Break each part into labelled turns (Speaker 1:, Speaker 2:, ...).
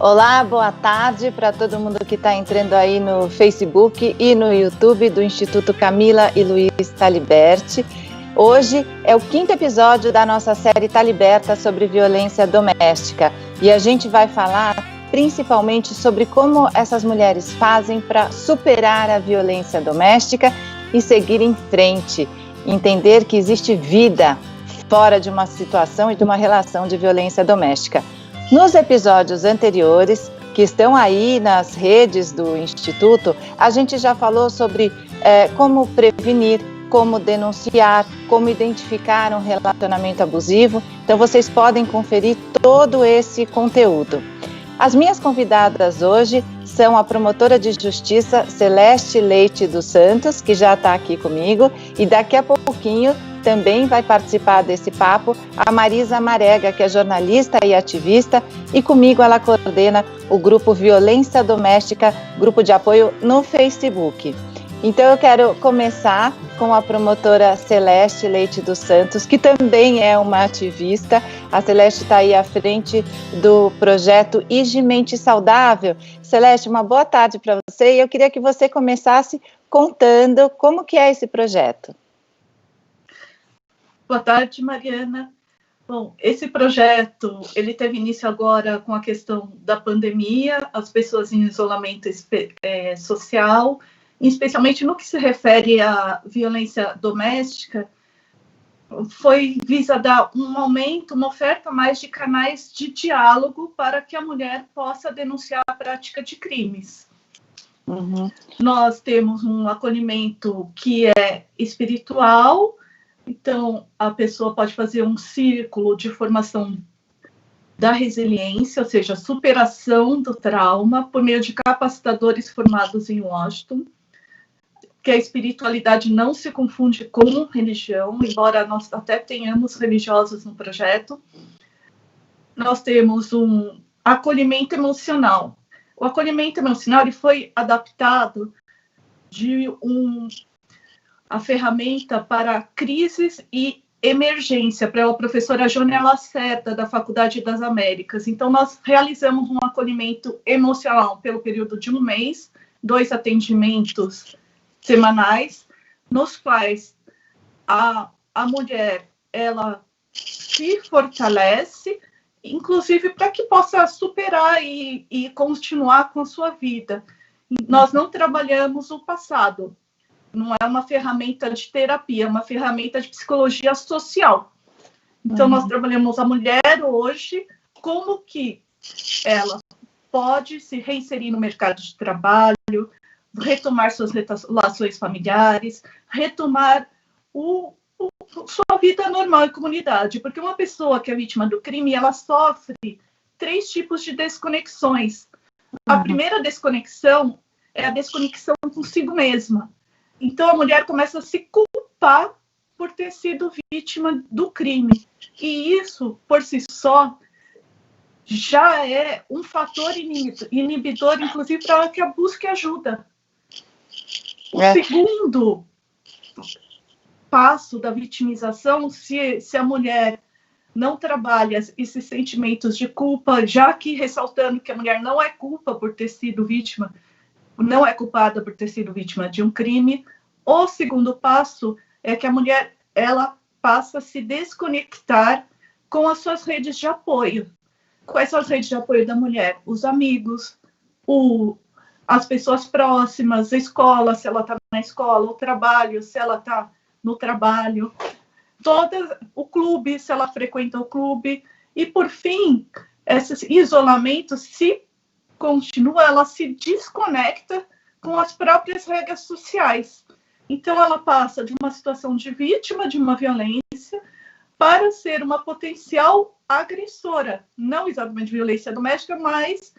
Speaker 1: Olá, boa tarde para todo mundo que está entrando aí no Facebook e no YouTube do Instituto Camila e Luiz Taliberti. Hoje é o 5º episódio da nossa série Taliberta sobre violência doméstica e a gente vai falar principalmente sobre como essas mulheres fazem para superar a violência doméstica e seguir em frente, entender que existe vida fora de uma situação e de uma relação de violência doméstica. Nos episódios anteriores, que estão aí nas redes do Instituto, a gente já falou sobre como prevenir, como denunciar, como identificar um relacionamento abusivo. Então, vocês podem conferir todo esse conteúdo. As minhas convidadas hoje são a promotora de justiça Celeste Leite dos Santos, que já está aqui comigo, e daqui a pouquinho também vai participar desse papo a Marisa Marega, que é jornalista e ativista, e comigo ela coordena o grupo Violência Doméstica, grupo de apoio no Facebook. Então eu quero começar com a promotora Celeste Leite dos Santos, que também é uma ativista. A Celeste está aí à frente do projeto Mente Saudável. Celeste, uma boa tarde para você e eu queria que você começasse contando como que é esse projeto.
Speaker 2: Boa tarde, Mariana. Bom, esse projeto, ele teve início agora com a questão da pandemia, as pessoas em isolamento social, especialmente no que se refere à violência doméstica, foi visa dar um aumento, uma oferta mais de canais de diálogo para que a mulher possa denunciar a prática de crimes.
Speaker 1: Uhum.
Speaker 2: Nós temos um acolhimento que é espiritual. Então, a pessoa pode fazer um círculo de formação da resiliência, ou seja, superação do trauma, por meio de capacitadores formados em Washington, que a espiritualidade não se confunde com religião, embora nós até tenhamos religiosos no projeto. Nós temos um acolhimento emocional. O acolhimento emocional ele foi adaptado de a ferramenta para crises e emergência, para a professora Jônia Lacerda, da Faculdade das Américas. Então, nós realizamos um acolhimento emocional pelo período de um mês, 2 atendimentos semanais, nos quais a mulher, ela se fortalece, inclusive para que possa superar e continuar com a sua vida. Nós não trabalhamos o passado. Não é uma ferramenta de terapia, é uma ferramenta de psicologia social. Então, nós trabalhamos a mulher hoje, como que ela pode se reinserir no mercado de trabalho, retomar suas relações familiares, retomar sua vida normal em comunidade. Porque uma pessoa que é vítima do crime, ela sofre 3 tipos de desconexões. A primeira desconexão é a desconexão consigo mesma. Então, a mulher começa a se culpar por ter sido vítima do crime. E isso, por si só, já é um fator inibidor, inclusive, para que ela busque ajuda. O segundo passo da vitimização, se a mulher não trabalha esses sentimentos de culpa, já que ressaltando que a mulher não é culpa por ter sido vítima, não é culpada por ter sido vítima de um crime. O segundo passo é que a mulher ela passa a se desconectar com as suas redes de apoio. Quais são as redes de apoio da mulher? Os amigos, as pessoas próximas, a escola, se ela está na escola, o trabalho, se ela está no trabalho, o clube, se ela frequenta o clube. E, por fim, esse isolamento, se continua, ela se desconecta com as próprias regras sociais. Então, ela passa de uma situação de vítima de uma violência para ser uma potencial agressora. Não exatamente violência doméstica, mas,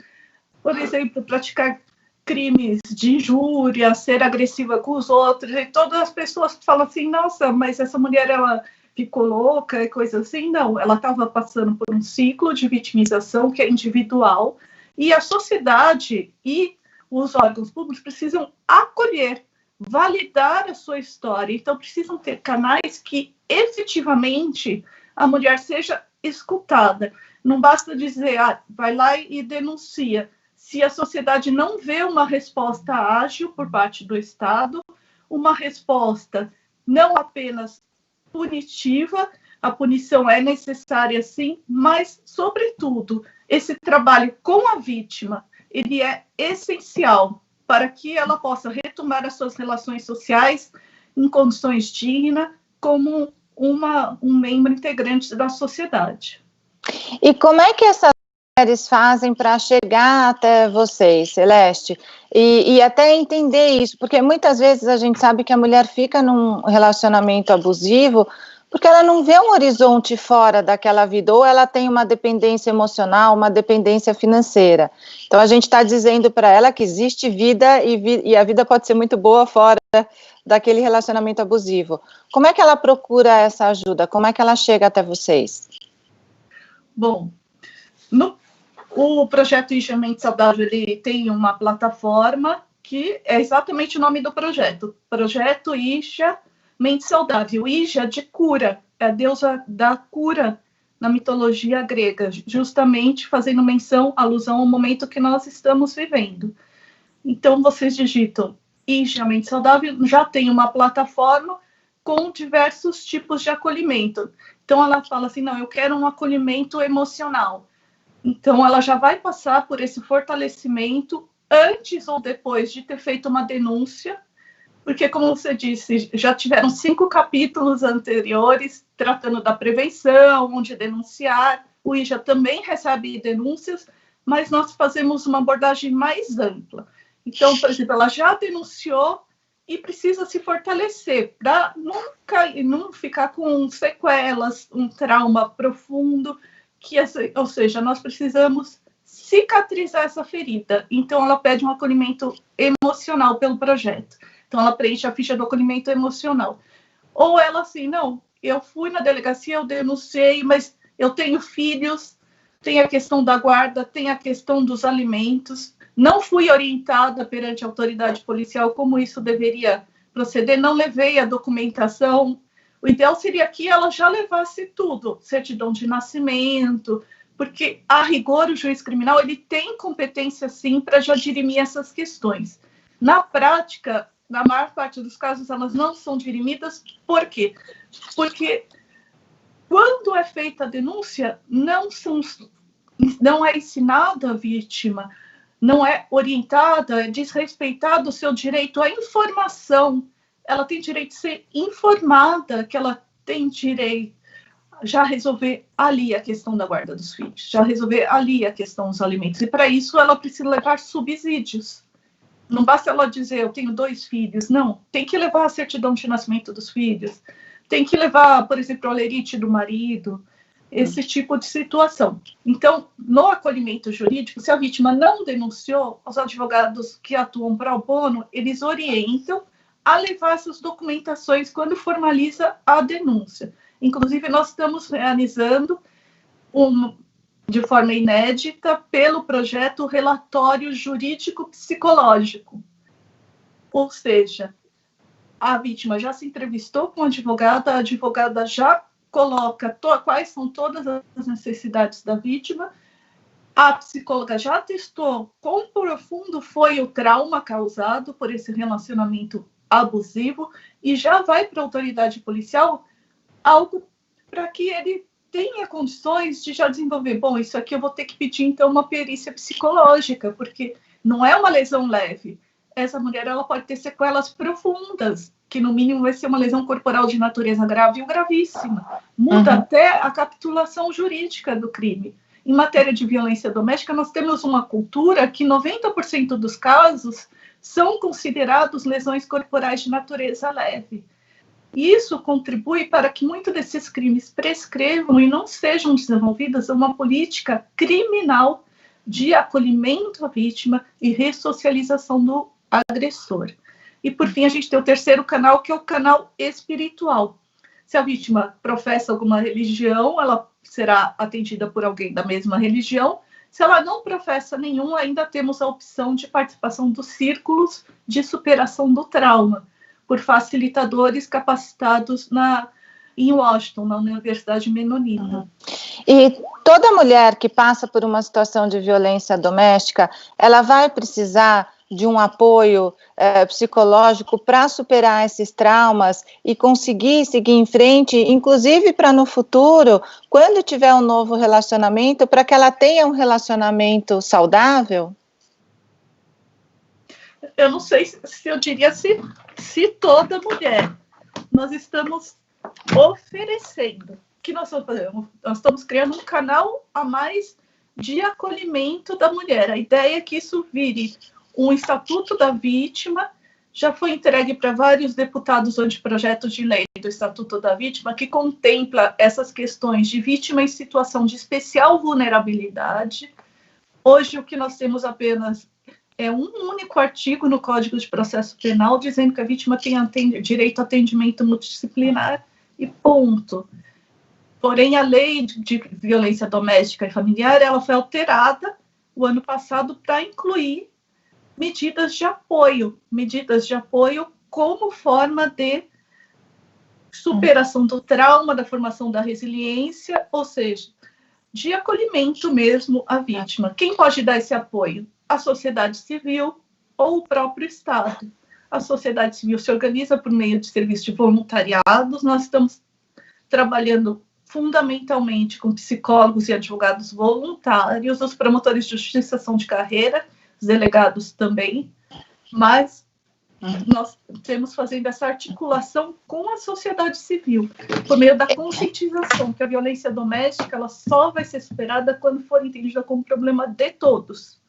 Speaker 2: por exemplo, praticar crimes de injúria, ser agressiva com os outros. E todas as pessoas falam assim, nossa, mas essa mulher, ela ficou louca e coisa assim. Não, ela estava passando por um ciclo de vitimização que é individual. E a sociedade e os órgãos públicos precisam acolher, validar a sua história. Então, precisam ter canais que, efetivamente, a mulher seja escutada. Não basta dizer, vai lá e denuncia. Se a sociedade não vê uma resposta ágil por parte do Estado, uma resposta não apenas punitiva, a punição é necessária sim, mas, sobretudo, esse trabalho com a vítima, ele é essencial para que ela possa retomar as suas relações sociais em condições dignas, como um membro integrante da sociedade.
Speaker 1: E como é que essas mulheres fazem para chegar até vocês, Celeste? E até entender isso, porque muitas vezes a gente sabe que a mulher fica num relacionamento abusivo porque ela não vê um horizonte fora daquela vida, ou ela tem uma dependência emocional, uma dependência financeira. Então a gente está dizendo para ela que existe vida e a vida pode ser muito boa fora daquele relacionamento abusivo. Como é que ela procura essa ajuda? Como é que ela chega até vocês?
Speaker 2: Bom, o projeto Ija Mente Saudável, ele tem uma plataforma que é exatamente o nome do projeto. Projeto Ija Mente Saudável. Ija de cura, é a deusa da cura na mitologia grega, justamente fazendo alusão ao momento que nós estamos vivendo. Então, vocês digitam Ija Mente Saudável, já tem uma plataforma com diversos tipos de acolhimento. Então, ela fala assim, não, eu quero um acolhimento emocional. Então, ela já vai passar por esse fortalecimento antes ou depois de ter feito uma denúncia, porque, como você disse, já tiveram 5 capítulos anteriores tratando da prevenção, onde denunciar. O IJA também recebe denúncias, mas nós fazemos uma abordagem mais ampla. Então, por exemplo, ela já denunciou e precisa se fortalecer para não ficar com sequelas, um trauma profundo, ou seja, nós precisamos cicatrizar essa ferida. Então, ela pede um acolhimento emocional pelo projeto. Então, ela preenche a ficha do acolhimento emocional. Ou ela assim, não, eu fui na delegacia, eu denunciei, mas eu tenho filhos, tem a questão da guarda, tem a questão dos alimentos, não fui orientada perante a autoridade policial como isso deveria proceder, não levei a documentação. O ideal seria que ela já levasse tudo, certidão de nascimento, porque, a rigor, o juiz criminal ele tem competência, sim, para já dirimir essas questões. Na prática, na maior parte dos casos, elas não são dirimidas. Por quê? Porque, quando é feita a denúncia, não é ensinada a vítima, não é orientada, é desrespeitado o seu direito à informação. Ela tem direito de ser informada, que ela tem direito já resolver ali a questão da guarda dos filhos, já resolver ali a questão dos alimentos. E, para isso, ela precisa levar subsídios. Não basta ela dizer, eu tenho 2 filhos. Não, tem que levar a certidão de nascimento dos filhos, tem que levar, por exemplo, o olerite do marido, esse tipo de situação. Então, no acolhimento jurídico, se a vítima não denunciou, os advogados que atuam pro bono, eles orientam a levar essas documentações quando formaliza a denúncia. Inclusive, nós estamos realizando de forma inédita, pelo projeto Relatório Jurídico Psicológico. Ou seja, a vítima já se entrevistou com a advogada já coloca quais são todas as necessidades da vítima, a psicóloga já testou quão profundo foi o trauma causado por esse relacionamento abusivo e já vai para a autoridade policial algo para que ele tenha condições de já desenvolver. Bom, isso aqui eu vou ter que pedir, então, uma perícia psicológica, porque não é uma lesão leve. Essa mulher ela pode ter sequelas profundas, que no mínimo vai ser uma lesão corporal de natureza grave ou gravíssima. Muda até a capitulação jurídica do crime. Em matéria de violência doméstica, nós temos uma cultura que 90% dos casos são considerados lesões corporais de natureza leve. E isso contribui para que muitos desses crimes prescrevam e não sejam desenvolvidas uma política criminal de acolhimento à vítima e ressocialização do agressor. E, por fim, a gente tem o terceiro canal, que é o canal espiritual. Se a vítima professa alguma religião, ela será atendida por alguém da mesma religião. Se ela não professa nenhum, ainda temos a opção de participação dos círculos de superação do trauma, por facilitadores capacitados em Washington, na Universidade Menonita.
Speaker 1: E toda mulher que passa por uma situação de violência doméstica, ela vai precisar de um apoio psicológico para superar esses traumas e conseguir seguir em frente, inclusive para no futuro, quando tiver um novo relacionamento, para que ela tenha um relacionamento saudável?
Speaker 2: Eu não sei se eu diria se toda mulher. Nós estamos oferecendo. O que nós estamos fazendo? Nós estamos criando um canal a mais de acolhimento da mulher. A ideia é que isso vire um Estatuto da Vítima. Já foi entregue para vários deputados anteprojetos de lei do Estatuto da Vítima, que contempla essas questões de vítima em situação de especial vulnerabilidade. Hoje, o que nós temos apenas é um único artigo no Código de Processo Penal dizendo que a vítima tem direito a atendimento multidisciplinar e ponto. Porém, a lei de violência doméstica e familiar, ela foi alterada o ano passado para incluir medidas de apoio como forma de superação do trauma, da formação da resiliência, ou seja, de acolhimento mesmo à vítima. Quem pode dar esse apoio? A sociedade civil ou o próprio Estado. A sociedade civil se organiza por meio de serviços de voluntariados. Nós estamos trabalhando fundamentalmente com psicólogos e advogados voluntários. Os promotores de justiça são de carreira, os delegados também, mas nós temos fazendo essa articulação com a sociedade civil, por meio da conscientização que a violência doméstica ela só vai ser superada quando for entendida como problema de todos.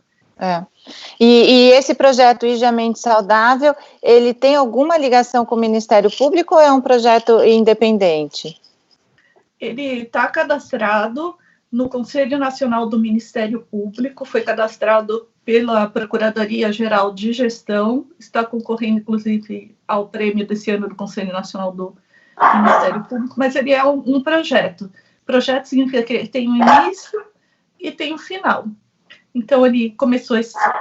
Speaker 1: E esse projeto Ija Mente Saudável, ele tem alguma ligação com o Ministério Público ou é um projeto independente?
Speaker 2: Ele está cadastrado no Conselho Nacional do Ministério Público, foi cadastrado pela Procuradoria-Geral de Gestão, está concorrendo, inclusive, ao prêmio desse ano do Conselho Nacional do Ministério Público, mas ele é um projeto. Projeto significa que ele tem um início e tem um final. Então, ele começou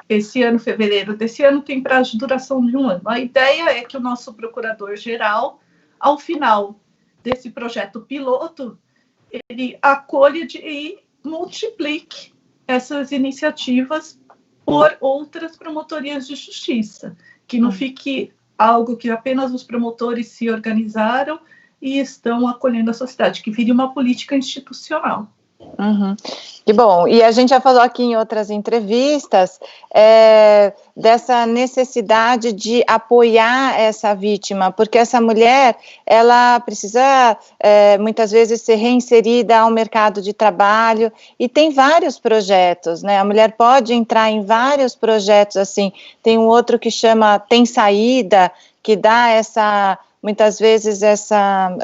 Speaker 2: esse ano, fevereiro desse ano, tem prazo de duração de 1 ano. A ideia é que o nosso procurador-geral, ao final desse projeto piloto, ele acolha e multiplique essas iniciativas por outras promotorias de justiça, que não fique algo que apenas os promotores se organizaram e estão acolhendo a sociedade, que vire uma política institucional.
Speaker 1: Que bom, e a gente já falou aqui em outras entrevistas dessa necessidade de apoiar essa vítima, porque essa mulher, ela precisa muitas vezes ser reinserida ao mercado de trabalho, e tem vários projetos, né, a mulher pode entrar em vários projetos, assim, tem um outro que chama Tem Saída, que dá muitas vezes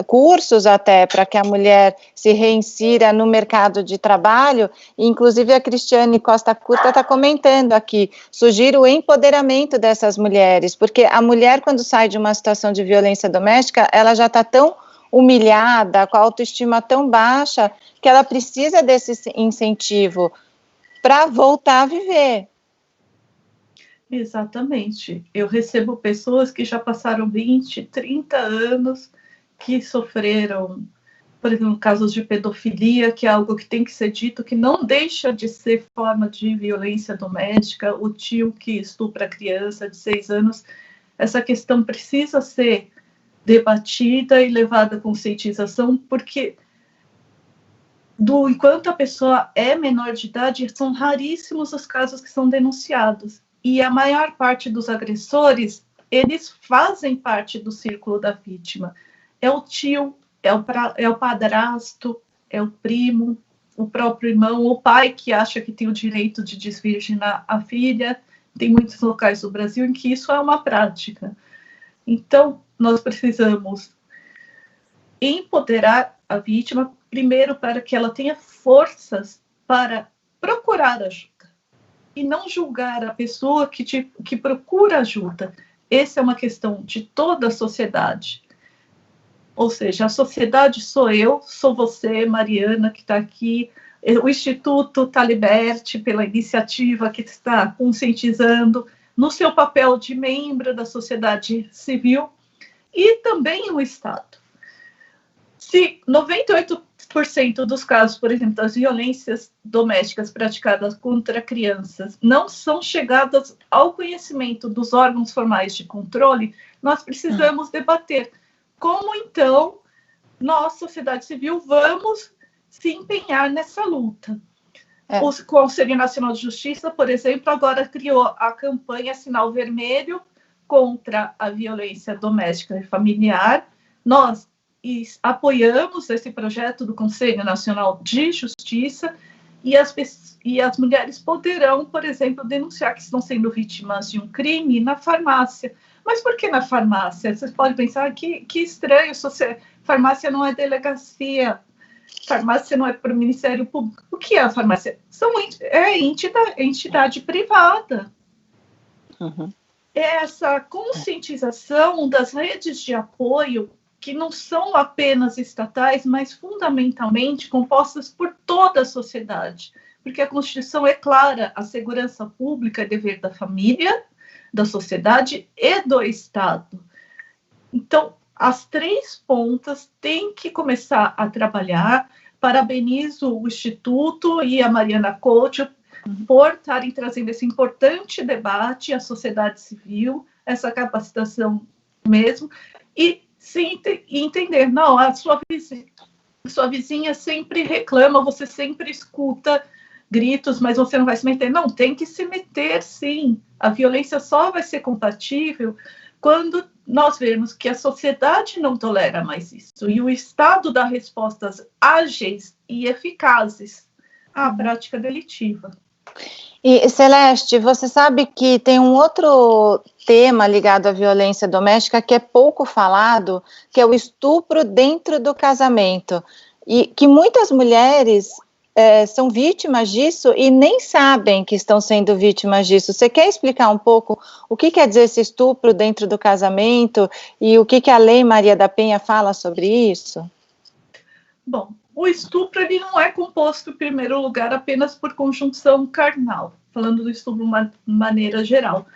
Speaker 1: cursos até para que a mulher se reinsira no mercado de trabalho, e inclusive a Cristiane Costa Curta está comentando aqui, sugiro o empoderamento dessas mulheres, porque a mulher quando sai de uma situação de violência doméstica, ela já está tão humilhada, com a autoestima tão baixa, que ela precisa desse incentivo para voltar a viver.
Speaker 2: Exatamente. Eu recebo pessoas que já passaram 20, 30 anos, que sofreram, por exemplo, casos de pedofilia, que é algo que tem que ser dito, que não deixa de ser forma de violência doméstica, o tio que estupra a criança de 6 anos. Essa questão precisa ser debatida e levada à conscientização, porque enquanto a pessoa é menor de idade, são raríssimos os casos que são denunciados. E a maior parte dos agressores, eles fazem parte do círculo da vítima. É o tio, é o padrasto, é o primo, o próprio irmão, o pai que acha que tem o direito de desvirginar a filha. Tem muitos locais do Brasil em que isso é uma prática. Então, nós precisamos empoderar a vítima, primeiro para que ela tenha forças para procurar ajuda. E não julgar a pessoa que procura ajuda. Essa é uma questão de toda a sociedade. Ou seja, a sociedade sou eu, sou você, Mariana, que está aqui, o Instituto Talibert, pela iniciativa que está conscientizando, no seu papel de membro da sociedade civil, e também o Estado. Se 98% dos casos, por exemplo, das violências domésticas praticadas contra crianças não são chegadas ao conhecimento dos órgãos formais de controle, nós precisamos debater como, então, nós, sociedade civil, vamos se empenhar nessa luta. O Conselho Nacional de Justiça, por exemplo, agora criou a campanha Sinal Vermelho contra a violência doméstica e familiar. Nós apoiamos esse projeto do Conselho Nacional de Justiça e as mulheres poderão, por exemplo, denunciar que estão sendo vítimas de um crime na farmácia. Mas por que na farmácia? Vocês podem pensar que estranho, farmácia não é delegacia, farmácia não é para o Ministério Público. O que é a farmácia? É entidade privada.
Speaker 1: Uhum.
Speaker 2: É essa conscientização das redes de apoio que não são apenas estatais, mas fundamentalmente compostas por toda a sociedade. Porque a Constituição é clara, a segurança pública é dever da família, da sociedade e do Estado. Então, as três pontas têm que começar a trabalhar. Parabenizo o Instituto e a Mariana Couto por estarem trazendo esse importante debate à sociedade civil, essa capacitação mesmo, e entender, não, a sua vizinha sempre reclama, você sempre escuta gritos, mas você não vai se meter. Não, tem que se meter, sim. A violência só vai ser compatível quando nós vemos que a sociedade não tolera mais isso e o Estado dá respostas ágeis e eficazes à prática delitiva.
Speaker 1: E, Celeste, você sabe que tem um outro tema ligado à violência doméstica que é pouco falado, que é o estupro dentro do casamento, e que muitas mulheres são vítimas disso e nem sabem que estão sendo vítimas disso. Você quer explicar um pouco o que quer dizer esse estupro dentro do casamento e o que a Lei Maria da Penha fala sobre isso?
Speaker 2: Bom, o estupro ele não é composto, em primeiro lugar, apenas por conjunção carnal, falando do estupro de uma maneira geral.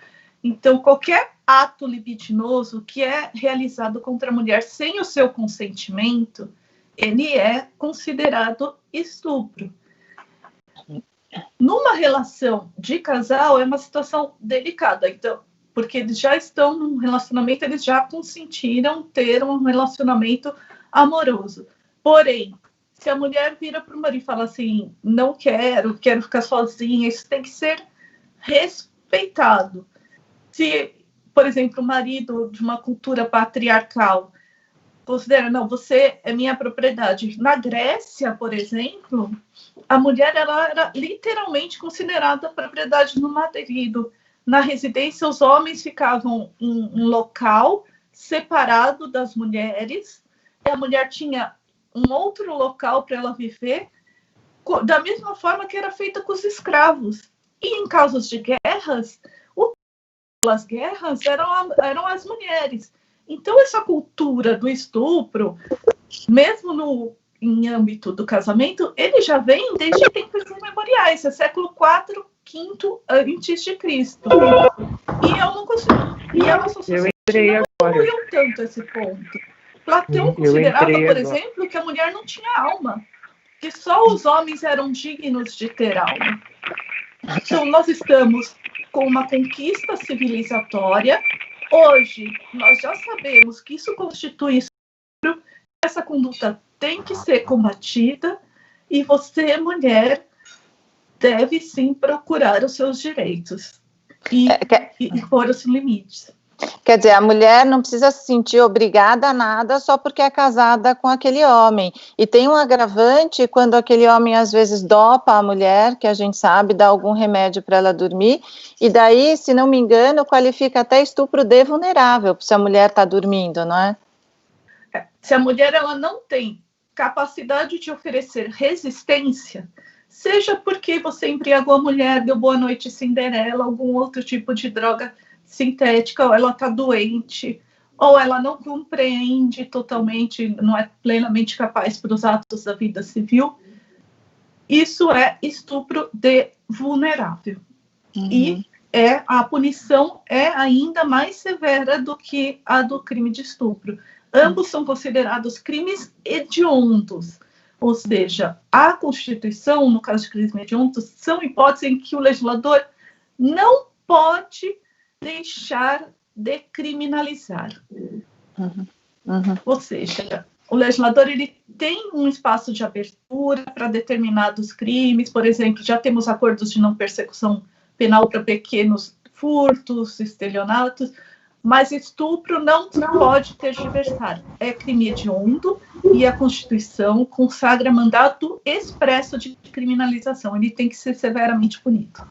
Speaker 2: Então, qualquer ato libidinoso que é realizado contra a mulher sem o seu consentimento, ele é considerado estupro. Numa relação de casal, é uma situação delicada, então, porque eles já estão num relacionamento, eles já consentiram ter um relacionamento amoroso. Porém, se a mulher vira para o marido e fala assim, não quero ficar sozinha, isso tem que ser respeitado. Se, por exemplo, o marido de uma cultura patriarcal considera, não, você é minha propriedade. Na Grécia, por exemplo, a mulher ela era literalmente considerada propriedade do marido. Na residência, os homens ficavam em um local separado das mulheres, e a mulher tinha um outro local para ela viver, da mesma forma que era feita com os escravos. E em casos de guerras, as guerras eram as mulheres. Então, essa cultura do estupro, mesmo em âmbito do casamento, ele já vem desde tempos imemoriais, é século IV, V antes de Cristo. E eu não consigo. E a nossa sociedade não evoluiu tanto esse ponto. Platão considerava, por exemplo, que a mulher não tinha alma, que só os homens eram dignos de ter alma. Então, nós estamos com uma conquista civilizatória. Hoje, nós já sabemos que isso constitui estupro, essa conduta tem que ser combatida e você, mulher, deve sim procurar os seus direitos e pôr os limites.
Speaker 1: Quer dizer, a mulher não precisa se sentir obrigada a nada só porque é casada com aquele homem. E tem um agravante quando aquele homem às vezes dopa a mulher, que a gente sabe, dá algum remédio para ela dormir, e daí, se não me engano, qualifica até estupro de vulnerável, se a mulher está dormindo, não é?
Speaker 2: Se a mulher ela não tem capacidade de oferecer resistência, seja porque você embriagou a mulher, deu boa noite Cinderela, algum outro tipo de droga sintética, ou ela está doente, ou ela não compreende totalmente, não é plenamente capaz para os atos da vida civil, isso é estupro de vulnerável. Uhum. E a punição é ainda mais severa do que a do crime de estupro. Ambos são considerados crimes hediondos, ou seja, a Constituição, no caso de crimes hediondos, são hipóteses em que o legislador não pode deixar de criminalizar. Ou seja, o legislador ele tem um espaço de abertura para determinados crimes, por exemplo, já temos acordos de não persecução penal para pequenos furtos, estelionatos, mas estupro não pode tergiversar. É crime hediondo e a Constituição consagra mandato expresso de criminalização. Ele tem que ser severamente punido.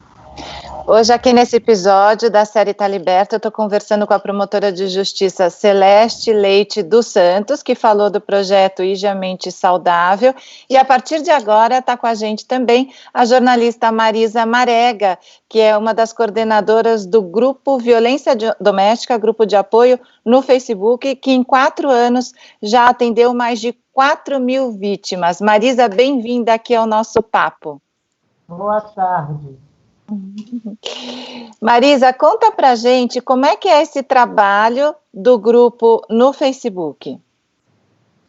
Speaker 1: Hoje, aqui nesse episódio da série Tá Liberta, eu estou conversando com a promotora de justiça Celeste Leite dos Santos, que falou do projeto Higiamente Saudável, e a partir de agora está com a gente também a jornalista Marisa Marega, que é uma das coordenadoras do grupo Violência Doméstica, grupo de apoio no Facebook, que em 4 anos já atendeu mais de 4.000 vítimas. Marisa, bem-vinda aqui ao nosso papo.
Speaker 3: Boa tarde.
Speaker 1: Marisa, conta pra gente como é que é esse trabalho do grupo no Facebook.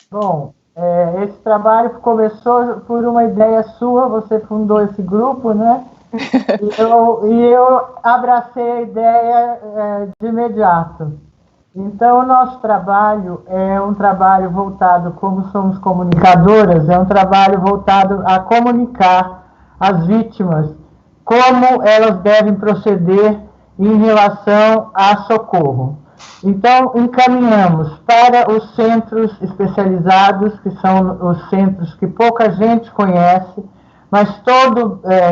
Speaker 3: Bom, esse trabalho começou por uma ideia sua, você fundou esse grupo, né? E eu abracei a ideia de imediato. Então, o nosso trabalho é um trabalho voltado, como somos comunicadoras, é um trabalho voltado a comunicar às vítimas como elas devem proceder em relação a socorro. Então, encaminhamos para os centros especializados, que são os centros que pouca gente conhece, mas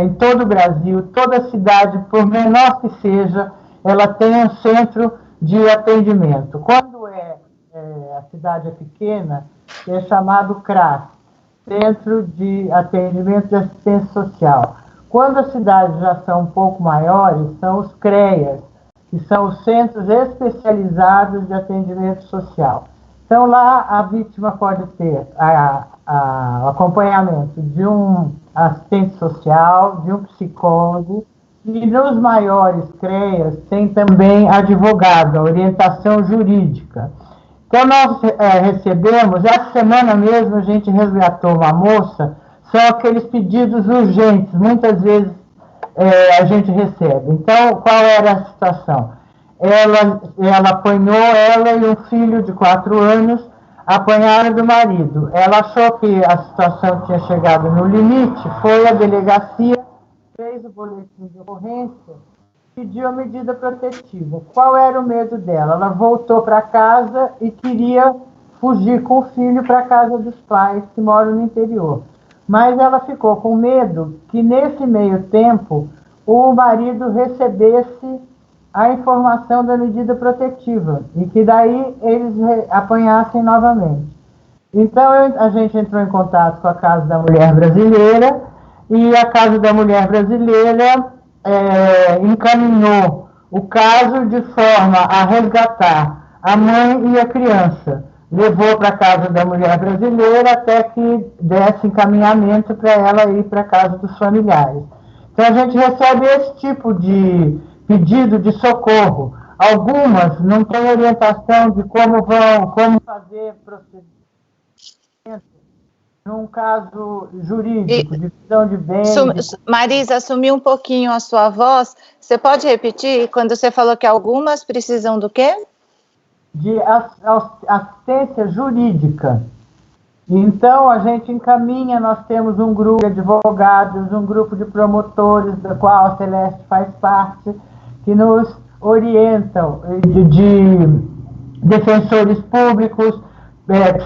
Speaker 3: em todo o Brasil, toda cidade, por menor que seja, ela tem um centro de atendimento. Quando a cidade é pequena, é chamado CRAS, Centro de Atendimento de Assistência Social. Quando as cidades já são um pouco maiores, são os CREAS, que são os Centros Especializados de Atendimento Social. Então, lá a vítima pode ter o acompanhamento de um assistente social, de um psicólogo, e nos maiores CREAS tem também advogado, a orientação jurídica. Então, nós recebemos, essa semana mesmo a gente resgatou uma moça. São aqueles pedidos urgentes, muitas vezes a gente recebe. Então, qual era a situação? Ela apanhou, ela e um filho de 4 anos apanharam do marido. Ela achou que a situação tinha chegado no limite, foi à delegacia, fez o boletim de ocorrência, pediu a medida protetiva. Qual era o medo dela? Ela voltou para casa e queria fugir com o filho para a casa dos pais, que moram no interior. Mas ela ficou com medo que, nesse meio tempo, o marido recebesse a informação da medida protetiva e que daí eles apanhassem novamente. Então, a gente entrou em contato com a Casa da Mulher Brasileira e a Casa da Mulher Brasileira encaminhou o caso de forma a resgatar a mãe e a criança. Levou para a Casa da Mulher Brasileira até que desse encaminhamento para ela ir para a casa dos familiares. Então, a gente recebe esse tipo de pedido de socorro. Algumas não têm orientação de como fazer procedimento num caso jurídico, de divisão de bens.
Speaker 1: Marisa, sumiu um pouquinho a sua voz. Você pode repetir quando você falou que algumas precisam do quê?
Speaker 3: De assistência jurídica. Então, a gente encaminha, nós temos um grupo de advogados, um grupo de promotores, da qual a Celeste faz parte, que nos orientam, de defensores públicos,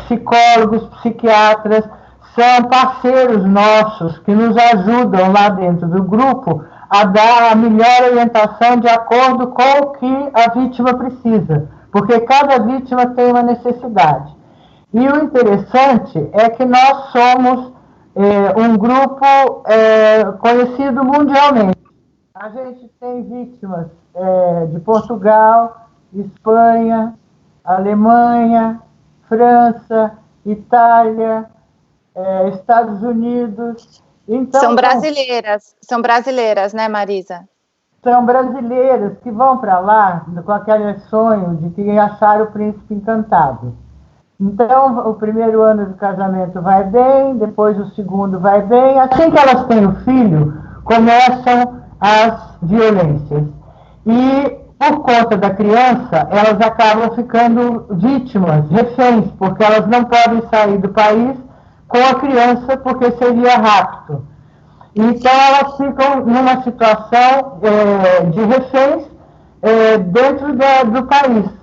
Speaker 3: psicólogos, psiquiatras, são parceiros nossos que nos ajudam lá dentro do grupo a dar a melhor orientação de acordo com o que a vítima precisa. Porque cada vítima tem uma necessidade. E o interessante é que nós somos um grupo conhecido mundialmente. A gente tem vítimas de Portugal, Espanha, Alemanha, França, Itália, Estados Unidos. Então,
Speaker 1: são brasileiras, né, Marisa?
Speaker 3: São brasileiras que vão para lá com aquele sonho de que acharam o príncipe encantado. Então, o primeiro ano do casamento vai bem, depois o segundo vai bem. Assim que elas têm o filho, começam as violências. E, por conta da criança, elas acabam ficando vítimas, reféns, porque elas não podem sair do país com a criança, porque seria rapto. Então, elas ficam numa situação de reféns dentro do país.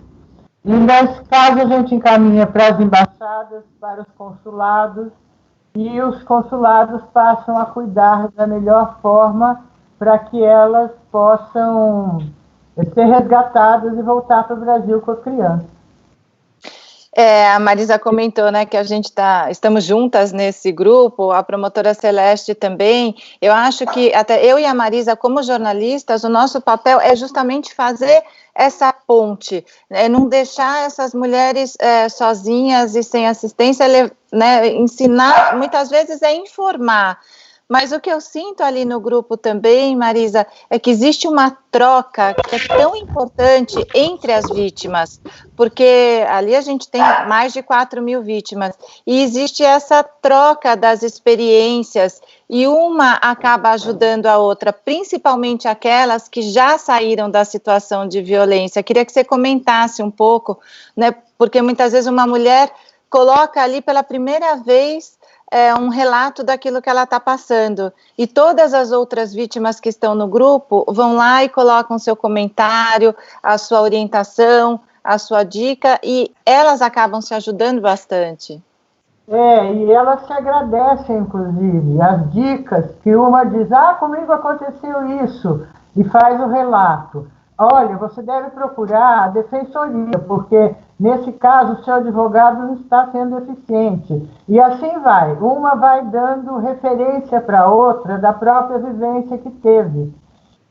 Speaker 3: E, nesse caso, a gente encaminha para as embaixadas, para os consulados, e os consulados passam a cuidar da melhor forma para que elas possam ser resgatadas e voltar para o Brasil com a criança.
Speaker 1: A Marisa comentou, né, que a gente estamos juntas nesse grupo, a promotora Celeste também. Eu acho que até eu e a Marisa, como jornalistas, o nosso papel é justamente fazer essa ponte, não deixar essas mulheres sozinhas e sem assistência, né, ensinar, muitas vezes é informar. Mas o que eu sinto ali no grupo também, Marisa, é que existe uma troca que é tão importante entre as vítimas, porque ali a gente tem mais de 4.000 vítimas, e existe essa troca das experiências, e uma acaba ajudando a outra, principalmente aquelas que já saíram da situação de violência. Queria que você comentasse um pouco, né, porque muitas vezes uma mulher coloca ali pela primeira vez um relato daquilo que ela está passando, e todas as outras vítimas que estão no grupo vão lá e colocam seu comentário, a sua orientação, a sua dica, e elas acabam se ajudando bastante.
Speaker 3: E elas se agradecem, inclusive, as dicas que uma diz, comigo aconteceu isso, e faz o relato. Olha, você deve procurar a defensoria, porque nesse caso o seu advogado não está sendo eficiente. E assim vai. Uma vai dando referência para a outra da própria vivência que teve.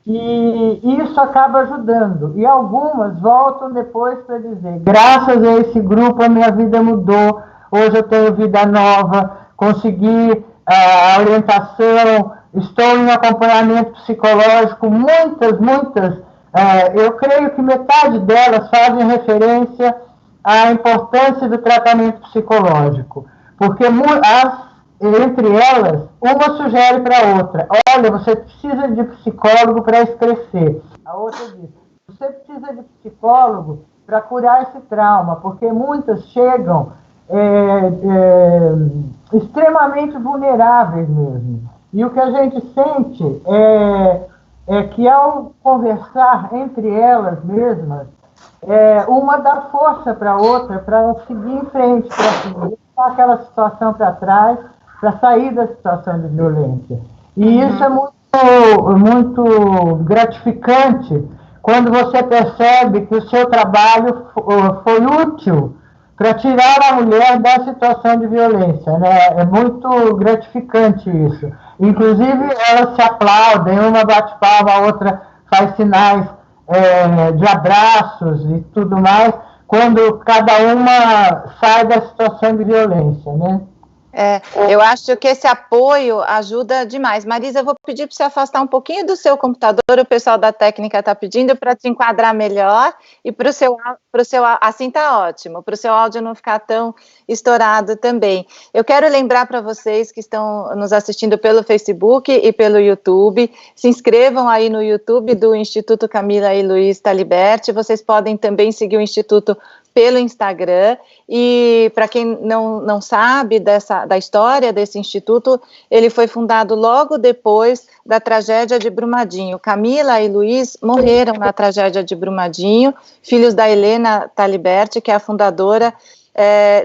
Speaker 3: E isso acaba ajudando. E algumas voltam depois para dizer, graças a esse grupo a minha vida mudou, hoje eu tenho vida nova, consegui a orientação, estou em acompanhamento psicológico, muitas. Eu creio que metade delas fazem referência à importância do tratamento psicológico, porque entre elas, uma sugere para a outra, olha, você precisa de psicólogo para crescer. A outra diz, você precisa de psicólogo para curar esse trauma, porque muitas chegam extremamente vulneráveis mesmo. E o que a gente sente é que ao conversar entre elas mesmas, uma dá força para a outra para seguir em frente, para deixar aquela situação para trás, para sair da situação de violência. E isso é muito gratificante quando você percebe que o seu trabalho foi útil para tirar a mulher da situação de violência, né? É muito gratificante isso. Inclusive, elas se aplaudem, uma bate palma, a outra faz sinais de abraços e tudo mais, quando cada uma sai da situação de violência, né?
Speaker 1: Eu acho que esse apoio ajuda demais. Marisa, eu vou pedir para você afastar um pouquinho do seu computador, o pessoal da técnica está pedindo para te enquadrar melhor, e para o seu, assim está ótimo, para o seu áudio não ficar tão estourado também. Eu quero lembrar para vocês que estão nos assistindo pelo Facebook e pelo YouTube, se inscrevam aí no YouTube do Instituto Camila e Luiz Taliberti, vocês podem também seguir o Instituto pelo Instagram, e para quem não sabe da história desse instituto, ele foi fundado logo depois da tragédia de Brumadinho. Camila e Luiz morreram na tragédia de Brumadinho, filhos da Helena Taliberti, que é a fundadora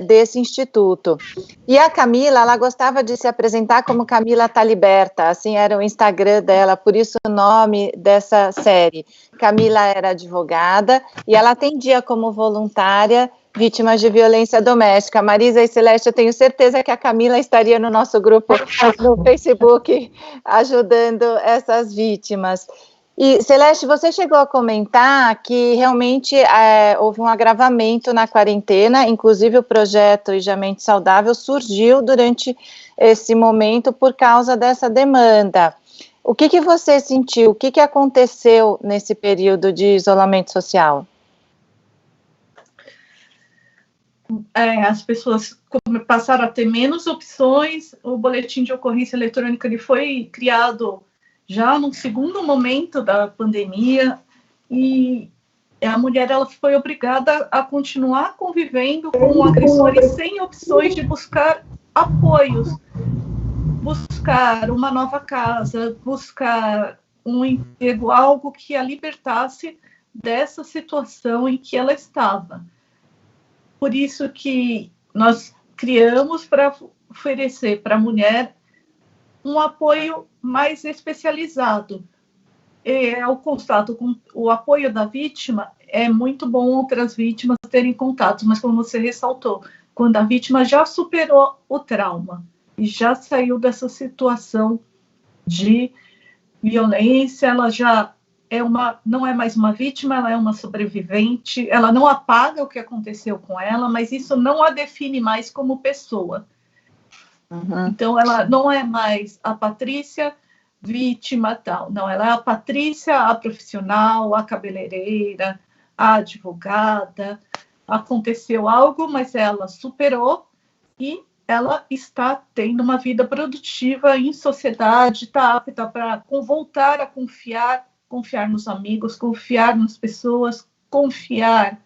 Speaker 1: desse instituto. E a Camila, ela gostava de se apresentar como Camila Taliberta, assim era o Instagram dela, por isso o nome dessa série. Camila era advogada e ela atendia como voluntária vítimas de violência doméstica. Marisa e Celeste, eu tenho certeza que a Camila estaria no nosso grupo no Facebook ajudando essas vítimas. E, Celeste, você chegou a comentar que realmente houve um agravamento na quarentena, inclusive o projeto Ijamente Saudável surgiu durante esse momento por causa dessa demanda. O que você sentiu? O que aconteceu nesse período de isolamento social?
Speaker 2: as pessoas passaram a ter menos opções. O boletim de ocorrência eletrônica ele foi criado já no segundo momento da pandemia, e a mulher ela foi obrigada a continuar convivendo com agressores sem opções de buscar apoios, buscar uma nova casa, buscar um emprego, algo que a libertasse dessa situação em que ela estava. Por isso que nós criamos para oferecer para a mulher um apoio mais especializado. Eu constato com o apoio da vítima, é muito bom outras vítimas terem contatos, mas como você ressaltou, quando a vítima já superou o trauma e já saiu dessa situação de violência, ela já não é mais uma vítima, ela é uma sobrevivente, ela não apaga o que aconteceu com ela, mas isso não a define mais como pessoa.
Speaker 1: Uhum.
Speaker 2: Então, ela não é mais a Patrícia vítima, tal. Não, ela é a Patrícia, a profissional, a cabeleireira, a advogada. Aconteceu algo, mas ela superou e ela está tendo uma vida produtiva em sociedade, está apta para voltar a confiar nos amigos, confiar nas pessoas, confiar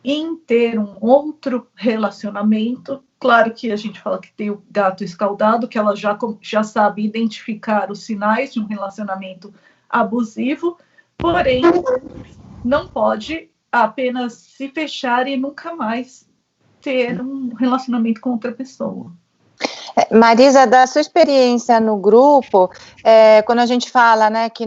Speaker 2: em ter um outro relacionamento. Claro que a gente fala que tem o gato escaldado, que ela já sabe identificar os sinais de um relacionamento abusivo, porém, não pode apenas se fechar e nunca mais ter um relacionamento com outra pessoa.
Speaker 1: Marisa, da sua experiência no grupo, quando a gente fala, né, que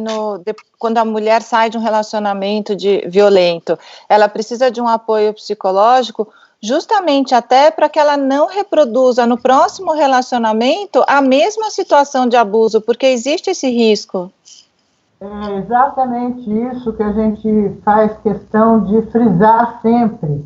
Speaker 1: quando a mulher sai de um relacionamento violento, ela precisa de um apoio psicológico, justamente até para que ela não reproduza no próximo relacionamento a mesma situação de abuso, porque existe esse risco.
Speaker 3: É exatamente isso que a gente faz questão de frisar sempre,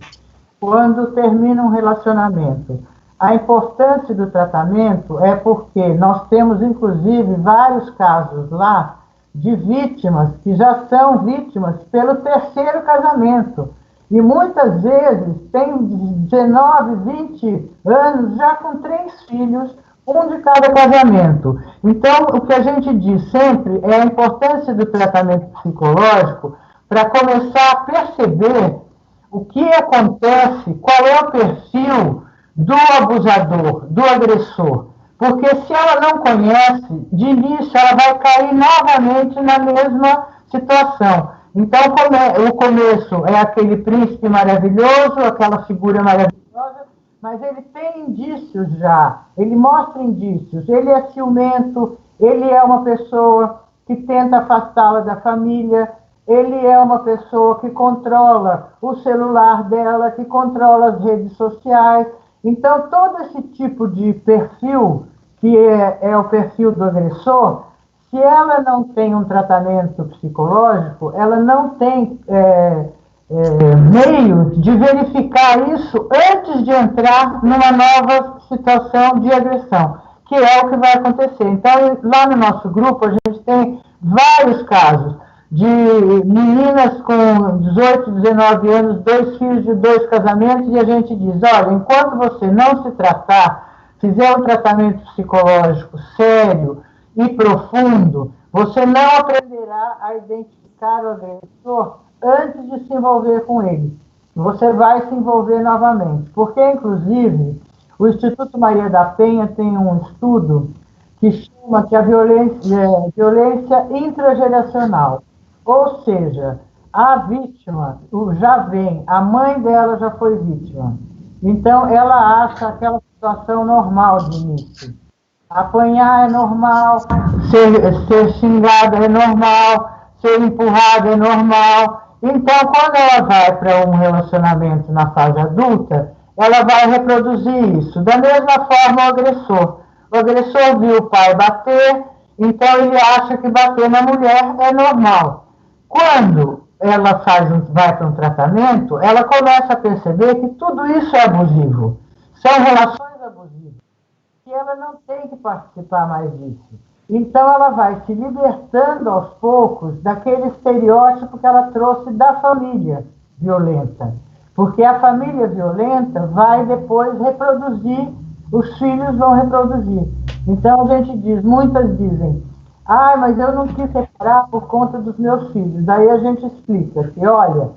Speaker 3: quando termina um relacionamento. A importância do tratamento é porque nós temos, inclusive, vários casos lá de vítimas que já são vítimas pelo terceiro casamento. E muitas vezes tem 19, 20 anos já com 3 filhos, um de cada casamento. Então, o que a gente diz sempre é a importância do tratamento psicológico para começar a perceber o que acontece, qual é o perfil do abusador, do agressor. Porque se ela não conhece, de início ela vai cair novamente na mesma situação. Então, o começo é aquele príncipe maravilhoso, aquela figura maravilhosa, mas ele tem indícios já, ele mostra indícios, ele é ciumento, ele é uma pessoa que tenta afastá-la da família, ele é uma pessoa que controla o celular dela, que controla as redes sociais. Então, todo esse tipo de perfil, que é o perfil do agressor, se ela não tem um tratamento psicológico, ela não tem meio de verificar isso antes de entrar numa nova situação de agressão, que é o que vai acontecer. Então, lá no nosso grupo, a gente tem vários casos de meninas com 18, 19 anos, 2 filhos de 2 casamentos, e a gente diz, olha, enquanto você não se tratar, fizer um tratamento psicológico sério e profundo, você não aprenderá a identificar o agressor antes de se envolver com ele. Você vai se envolver novamente. Porque, inclusive, o Instituto Maria da Penha tem um estudo que chama que a violência intrageracional. Ou seja, a vítima a mãe dela já foi vítima. Então, ela acha aquela situação normal de início. Apanhar é normal, ser xingada é normal, ser empurrada é normal. Então, quando ela vai para um relacionamento na fase adulta, ela vai reproduzir isso. Da mesma forma, o agressor. O agressor viu o pai bater, então ele acha que bater na mulher é normal. Quando ela vai para um tratamento, ela começa a perceber que tudo isso é abusivo. São relações abusivas. E ela não tem que participar mais disso. Então, ela vai se libertando aos poucos daquele estereótipo que ela trouxe da família violenta. Porque a família violenta vai depois reproduzir, os filhos vão reproduzir. Então a gente diz, muitas dizem, mas eu não quis separar por conta dos meus filhos. Daí a gente explica que, olha,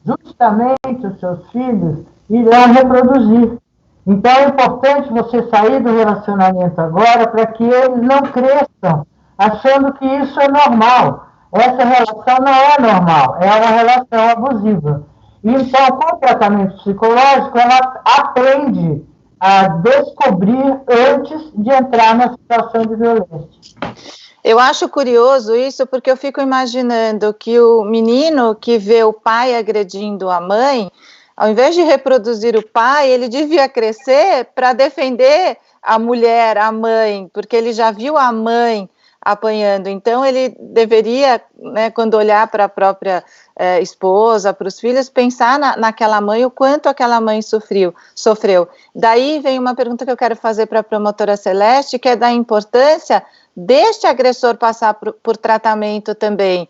Speaker 3: justamente os seus filhos irão reproduzir. Então é importante você sair do relacionamento agora para que eles não cresçam achando que isso é normal. Essa relação não é normal, é uma relação abusiva. Então, com o tratamento psicológico, ela aprende a descobrir antes de entrar na situação de violência.
Speaker 1: Eu acho curioso isso, porque eu fico imaginando que o menino que vê o pai agredindo a mãe, ao invés de reproduzir o pai, ele devia crescer para defender a mulher, a mãe, porque ele já viu a mãe apanhando. Então, ele deveria, né, quando olhar para a própria esposa, para os filhos, pensar naquela mãe, o quanto aquela mãe sofreu. Daí vem uma pergunta que eu quero fazer para a promotora Celeste, que é da importância deste agressor passar por tratamento também,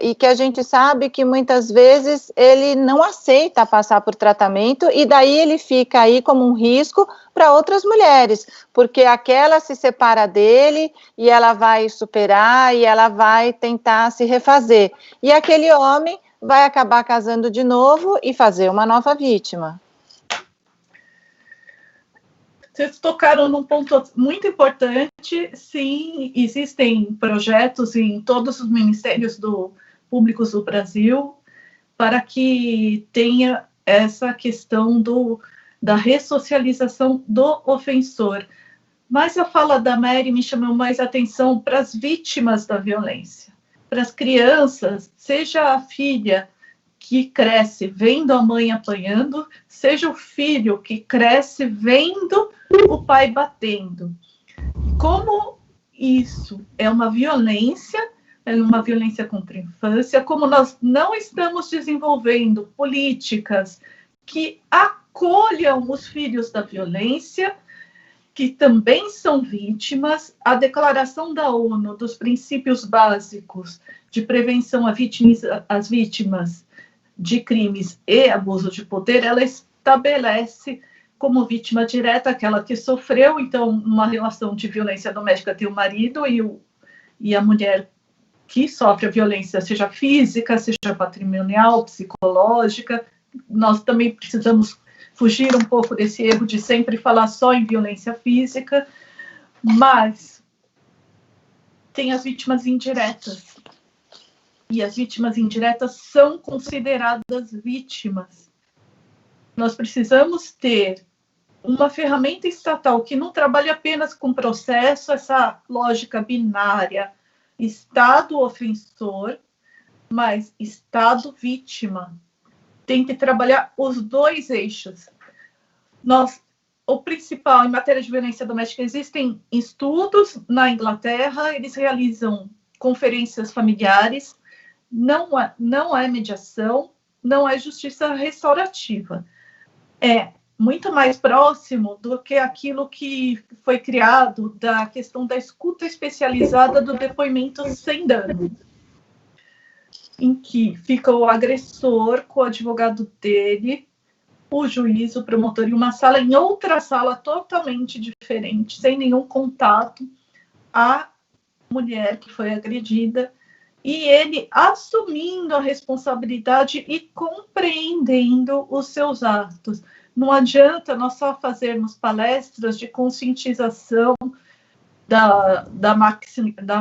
Speaker 1: e que a gente sabe que muitas vezes ele não aceita passar por tratamento e daí ele fica aí como um risco para outras mulheres, porque aquela se separa dele e ela vai superar e ela vai tentar se refazer, e aquele homem vai acabar casando de novo e fazer uma nova vítima.
Speaker 2: Vocês tocaram num ponto muito importante. Sim, existem projetos em todos os ministérios públicos do Brasil para que tenha essa questão da ressocialização do ofensor. Mas a fala da Mary me chamou mais atenção para as vítimas da violência, para as crianças, seja a filha que cresce vendo a mãe apanhando, seja o filho que cresce vendo o pai batendo. Como isso é uma violência contra a infância, como nós não estamos desenvolvendo políticas que acolham os filhos da violência, que também são vítimas. A Declaração da ONU dos Princípios Básicos de Prevenção às Vítimas de Crimes e Abuso de Poder, ela estabelece como vítima direta aquela que sofreu, então, uma relação de violência doméstica tem o marido e a mulher que sofre a violência, seja física, seja patrimonial, psicológica. Nós também precisamos fugir um pouco desse erro de sempre falar só em violência física, mas tem as vítimas indiretas. E as vítimas indiretas são consideradas vítimas. Nós precisamos ter uma ferramenta estatal que não trabalhe apenas com processo, essa lógica binária, Estado ofensor, mas Estado vítima. Tem que trabalhar os dois eixos. O principal, em matéria de violência doméstica, existem estudos na Inglaterra, eles realizam conferências familiares, não é mediação, não é justiça restaurativa. É muito mais próximo do que aquilo que foi criado da questão da escuta especializada do depoimento sem dano, em que fica o agressor com o advogado dele, o juiz, o promotor, em uma sala, em outra sala totalmente diferente, sem nenhum contato, a mulher que foi agredida, e ele assumindo a responsabilidade e compreendendo os seus atos. Não adianta nós só fazermos palestras de conscientização da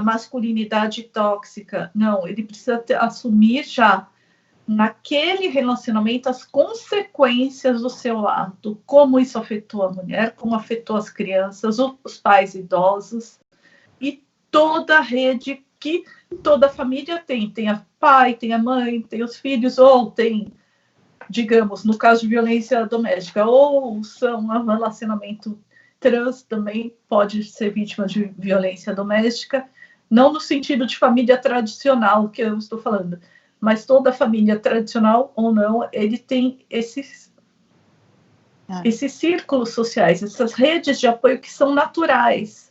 Speaker 2: masculinidade tóxica. Não, ele precisa assumir já, naquele relacionamento, as consequências do seu ato, como isso afetou a mulher, como afetou as crianças, os pais idosos, e toda a rede que toda família tem. Tem a pai, tem a mãe, tem os filhos, ou tem, digamos, no caso de violência doméstica, ou são um relacionamento trans, também pode ser vítima de violência doméstica, não no sentido de família tradicional que eu estou falando, mas toda família tradicional ou não, ele tem esses círculos sociais, essas redes de apoio que são naturais.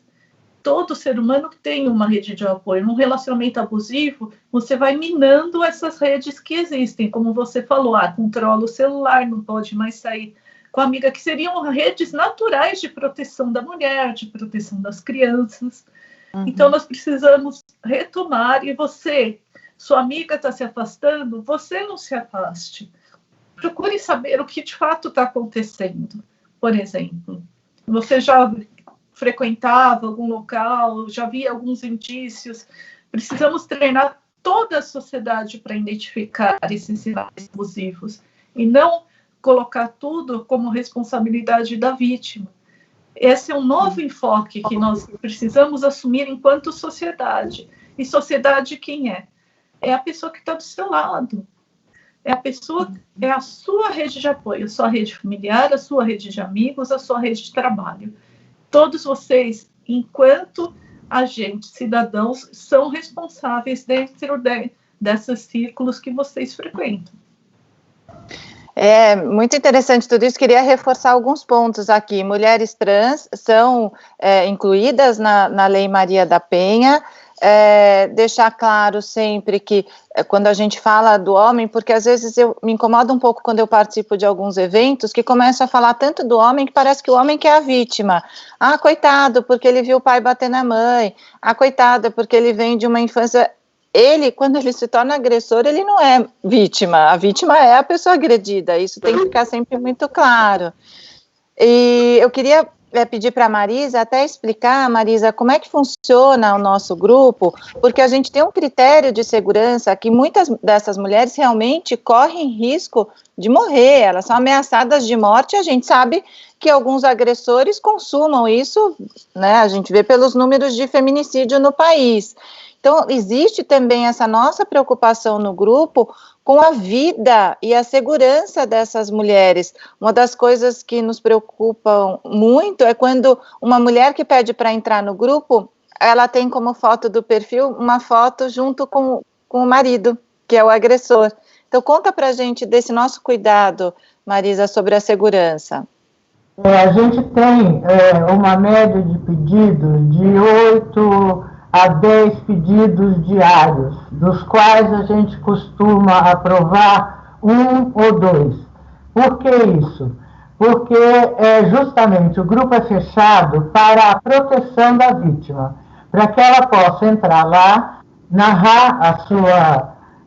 Speaker 2: todo ser humano tem uma rede de apoio. Num relacionamento abusivo, você vai minando essas redes que existem. Como você falou, controla o celular, não pode mais sair com a amiga, que seriam redes naturais de proteção da mulher, de proteção das crianças. Uhum. Então, nós precisamos retomar, e você, sua amiga está se afastando, você não se afaste. Procure saber o que de fato está acontecendo. Por exemplo, você já frequentava algum local, já via alguns indícios. Precisamos treinar toda a sociedade para identificar esses sinais abusivos e não colocar tudo como responsabilidade da vítima. Esse é um novo enfoque que nós precisamos assumir enquanto sociedade. E sociedade quem é? É a pessoa que está do seu lado. É a pessoa, é a sua rede de apoio, a sua rede familiar, a sua rede de amigos, a sua rede de trabalho. Todos vocês, enquanto agentes, cidadãos, são responsáveis dentro desses círculos que vocês frequentam.
Speaker 1: É muito interessante tudo isso. Queria reforçar alguns pontos aqui. Mulheres trans são incluídas na Lei Maria da Penha. Deixar claro sempre que quando a gente fala do homem, porque às vezes eu me incomodo um pouco quando eu participo de alguns eventos que começam a falar tanto do homem que parece que o homem que é a vítima. Coitado, porque ele viu o pai bater na mãe. Coitado, porque ele vem de uma infância... Ele, quando ele se torna agressor, ele não é vítima. A vítima é a pessoa agredida. Isso tem que ficar sempre muito claro. E eu queria pedir para a Marisa até explicar, Marisa, como é que funciona o nosso grupo, porque a gente tem um critério de segurança que muitas dessas mulheres realmente correm risco de morrer, elas são ameaçadas de morte, a gente sabe que alguns agressores consumam isso, né, a gente vê pelos números de feminicídio no país. Então, existe também essa nossa preocupação no grupo com a vida e a segurança dessas mulheres. Uma das coisas que nos preocupam muito é quando uma mulher que pede para entrar no grupo, ela tem como foto do perfil uma foto junto com o marido, que é o agressor. Então, conta para a gente desse nosso cuidado, Marisa, sobre a segurança.
Speaker 3: A gente tem uma média de pedidos de 8 a 10 pedidos diários, dos quais a gente costuma aprovar 1 ou 2. Por que isso? Porque justamente o grupo é fechado para a proteção da vítima, para que ela possa entrar lá, narrar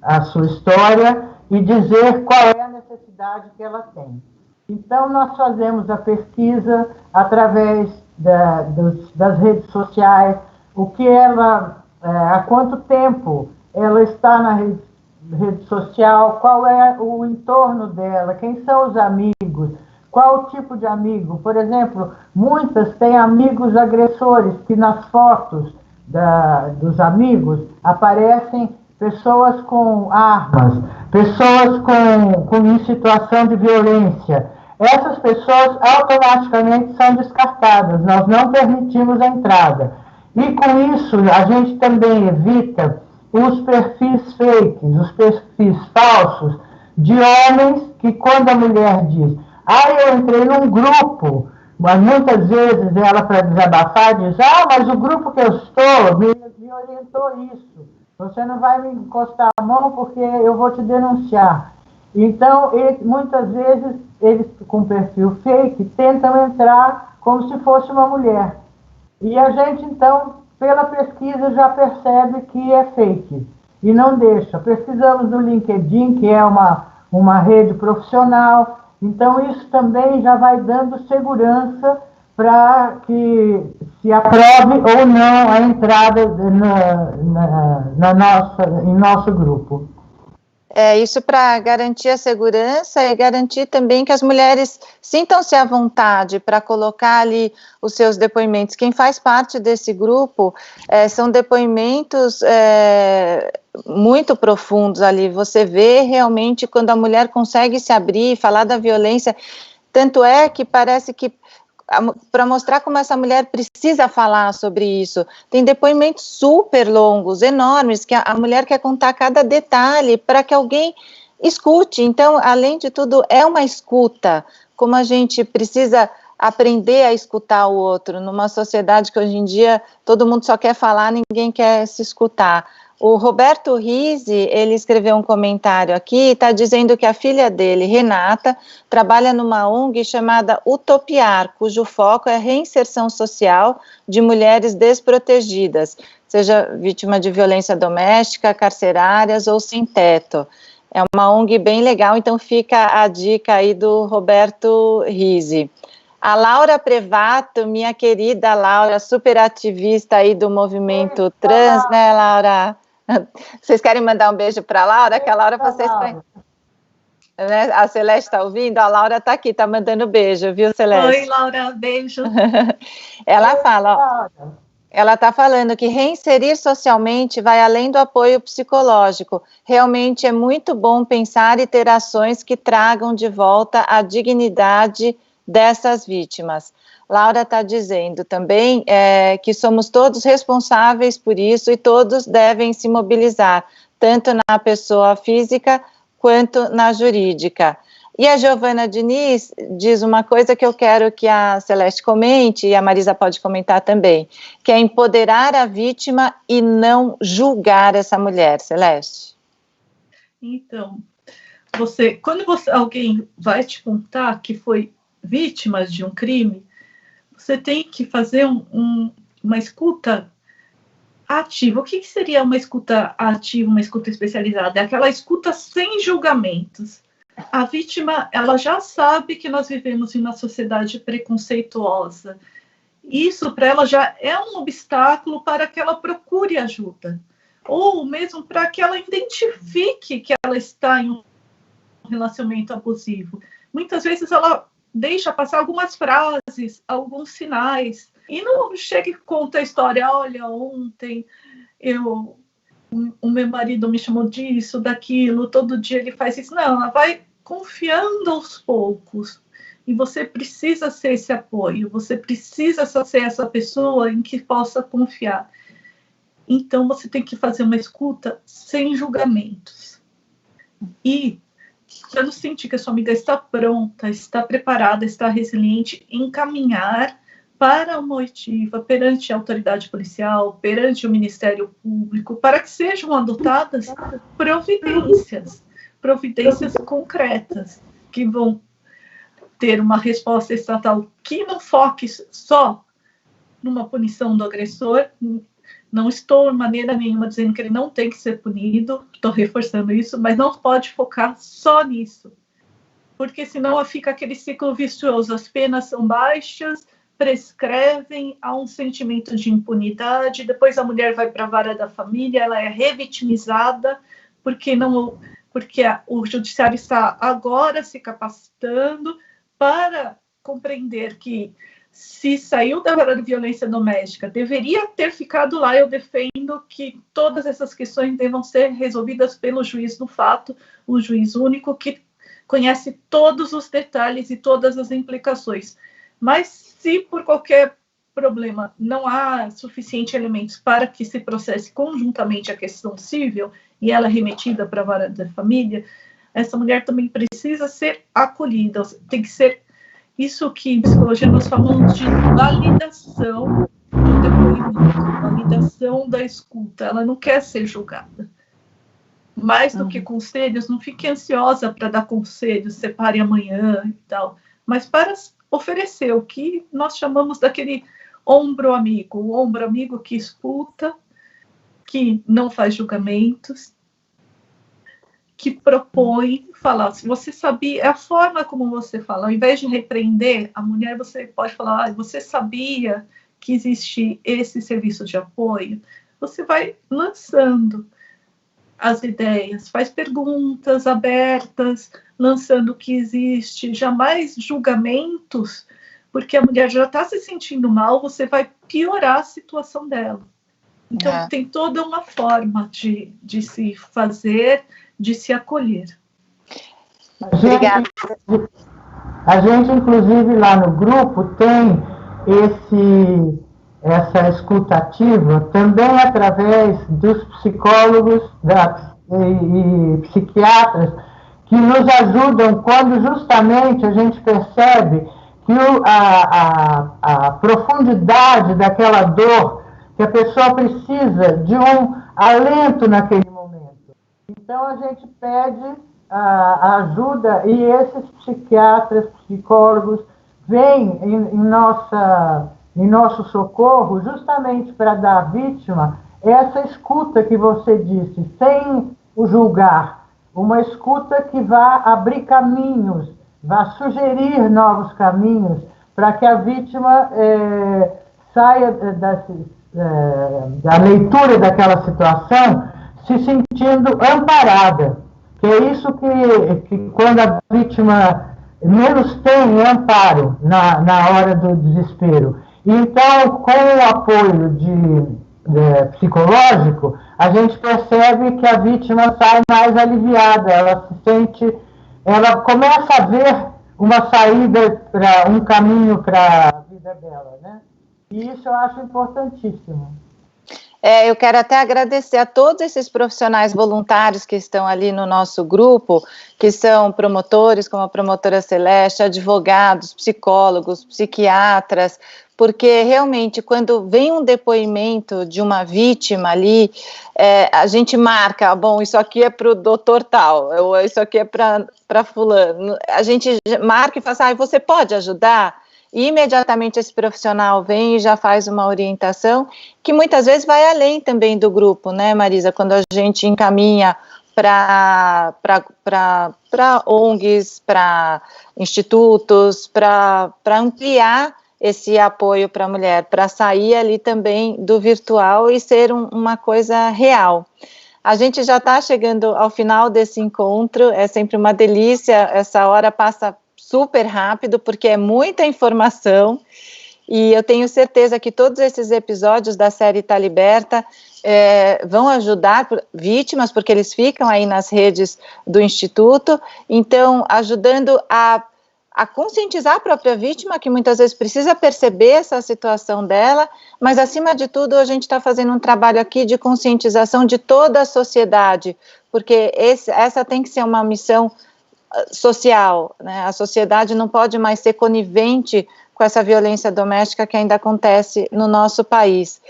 Speaker 3: a sua história e dizer qual é a necessidade que ela tem. Então, nós fazemos a pesquisa através das redes sociais, o que ela, há quanto tempo ela está na rede social, qual é o entorno dela, quem são os amigos, qual o tipo de amigo. Por exemplo, muitas têm amigos agressores, que nas fotos dos amigos aparecem pessoas com armas, pessoas em situação de violência. Essas pessoas automaticamente são descartadas, nós não permitimos a entrada. E com isso, a gente também evita os perfis fakes, os perfis falsos de homens que, quando a mulher diz, eu entrei num grupo, mas muitas vezes ela, para desabafar, diz, mas o grupo que eu estou me orientou isso. Você não vai me encostar a mão porque eu vou te denunciar. Então, muitas vezes, eles com perfil fake tentam entrar como se fosse uma mulher. E a gente, então, pela pesquisa, já percebe que é fake e não deixa. Pesquisamos no LinkedIn, que é uma rede profissional, então isso também já vai dando segurança para que se aprove ou não a entrada em nosso grupo.
Speaker 1: Isso para garantir a segurança e garantir também que as mulheres sintam-se à vontade para colocar ali os seus depoimentos. Quem faz parte desse grupo são depoimentos muito profundos ali. Você vê realmente quando a mulher consegue se abrir, falar da violência, tanto é que parece que para mostrar como essa mulher precisa falar sobre isso. Tem depoimentos super longos, enormes, que a mulher quer contar cada detalhe para que alguém escute. Então, além de tudo, é uma escuta. Como a gente precisa aprender a escutar o outro, numa sociedade que hoje em dia todo mundo só quer falar, ninguém quer se escutar. O Roberto Rizzi, ele escreveu um comentário aqui, está dizendo que a filha dele, Renata, trabalha numa ONG chamada Utopiar, cujo foco é a reinserção social de mulheres desprotegidas, seja vítima de violência doméstica, carcerárias ou sem teto. É uma ONG bem legal, então fica a dica aí do Roberto Rizzi. A Laura Prevato, minha querida Laura, super ativista aí do movimento trans, né, Laura? Vocês querem mandar um beijo para a Laura? Que a Laura vocês conhecem. Né? A Celeste está ouvindo? A Laura está aqui, está mandando beijo, viu, Celeste?
Speaker 2: Oi, Laura, beijo.
Speaker 1: Ela fala, ó, ela está falando que reinserir socialmente vai além do apoio psicológico. Realmente é muito bom pensar e ter ações que tragam de volta a dignidade dessas vítimas. Laura está dizendo também que somos todos responsáveis por isso e todos devem se mobilizar, tanto na pessoa física quanto na jurídica. E a Giovana Diniz diz uma coisa que eu quero que a Celeste comente, e a Marisa pode comentar também, que é empoderar a vítima e não julgar essa mulher, Celeste.
Speaker 2: Então, quando alguém vai te contar que foi vítima de um crime, você tem que fazer uma escuta ativa. O que seria uma escuta ativa, uma escuta especializada? É aquela escuta sem julgamentos. A vítima, ela já sabe que nós vivemos em uma sociedade preconceituosa. Isso, para ela, já é um obstáculo para que ela procure ajuda. Ou mesmo para que ela identifique que ela está em um relacionamento abusivo. Muitas vezes ela deixa passar algumas frases, alguns sinais, e não chega e conta a história. Olha, ontem o meu marido me chamou disso, daquilo, todo dia ele faz isso. Não, ela vai confiando aos poucos. E você precisa ser esse apoio, você precisa ser essa pessoa em que possa confiar. Então, você tem que fazer uma escuta sem julgamentos. E quando sentir que a sua amiga está pronta, está preparada, está resiliente, encaminhar para uma oitiva perante a autoridade policial, perante o Ministério Público, para que sejam adotadas providências concretas, que vão ter uma resposta estatal que não foque só numa punição do agressor. Não estou de maneira nenhuma dizendo que ele não tem que ser punido, estou reforçando isso, mas não pode focar só nisso, porque senão fica aquele ciclo vicioso, as penas são baixas, prescrevem, há um sentimento de impunidade, depois a mulher vai para a vara da família, ela é revitimizada, porque o judiciário está agora se capacitando para compreender que se saiu da vara de violência doméstica, deveria ter ficado lá. Eu defendo que todas essas questões devam ser resolvidas pelo juiz do fato, o juiz único que conhece todos os detalhes e todas as implicações. Mas se por qualquer problema não há suficientes elementos para que se processe conjuntamente a questão civil e ela é remetida para a vara da família, essa mulher também precisa ser acolhida, tem que ser isso que em psicologia nós falamos de validação do depoimento, validação da escuta. Ela não quer ser julgada. Mais do que conselhos, não fique ansiosa para dar conselhos, separe amanhã e tal, mas para oferecer o que nós chamamos daquele ombro amigo, o ombro amigo que escuta, que não faz julgamentos, que propõe falar. Se você sabia, é a forma como você fala, ao invés de repreender a mulher, você pode falar, você sabia que existe esse serviço de apoio? Você vai lançando as ideias, faz perguntas abertas, lançando o que existe, jamais julgamentos, porque a mulher já está se sentindo mal, você vai piorar a situação dela. Então, tem toda uma forma de se fazer, de se acolher.
Speaker 1: Obrigada.
Speaker 3: A gente, inclusive, lá no grupo, tem essa escuta ativa também através dos psicólogos e psiquiatras que nos ajudam quando justamente a gente percebe que a profundidade daquela dor, que a pessoa precisa de um alento naquele momento. Então, a gente pede a ajuda, e esses psiquiatras, psicólogos, vêm em nosso socorro justamente para dar à vítima essa escuta que você disse, sem o julgar, uma escuta que vá abrir caminhos, vá sugerir novos caminhos para que a vítima saia da leitura daquela situação se sentindo amparada. Que é isso que quando a vítima menos tem amparo na hora do desespero. Então, com o apoio psicológico, a gente percebe que a vítima sai mais aliviada, ela começa a ver uma saída, um caminho para a vida dela, né? E isso eu acho importantíssimo.
Speaker 1: Eu quero até agradecer a todos esses profissionais voluntários que estão ali no nosso grupo, que são promotores, como a promotora Celeste, advogados, psicólogos, psiquiatras, porque realmente quando vem um depoimento de uma vítima ali, a gente marca, bom, isso aqui é para o doutor tal, ou isso aqui é para fulano, a gente marca e fala assim, você pode ajudar? E imediatamente esse profissional vem e já faz uma orientação, que muitas vezes vai além também do grupo, né, Marisa? Quando a gente encaminha para ONGs, para institutos, para ampliar esse apoio para a mulher, para sair ali também do virtual e ser uma coisa real. A gente já está chegando ao final desse encontro, é sempre uma delícia, essa hora passa super rápido, porque é muita informação, e eu tenho certeza que todos esses episódios da série Tá Liberta vão ajudar vítimas, porque eles ficam aí nas redes do Instituto, então ajudando a conscientizar a própria vítima, que muitas vezes precisa perceber essa situação dela, mas acima de tudo a gente está fazendo um trabalho aqui de conscientização de toda a sociedade, porque essa tem que ser uma missão social, né? A sociedade não pode mais ser conivente com essa violência doméstica que ainda acontece no nosso país.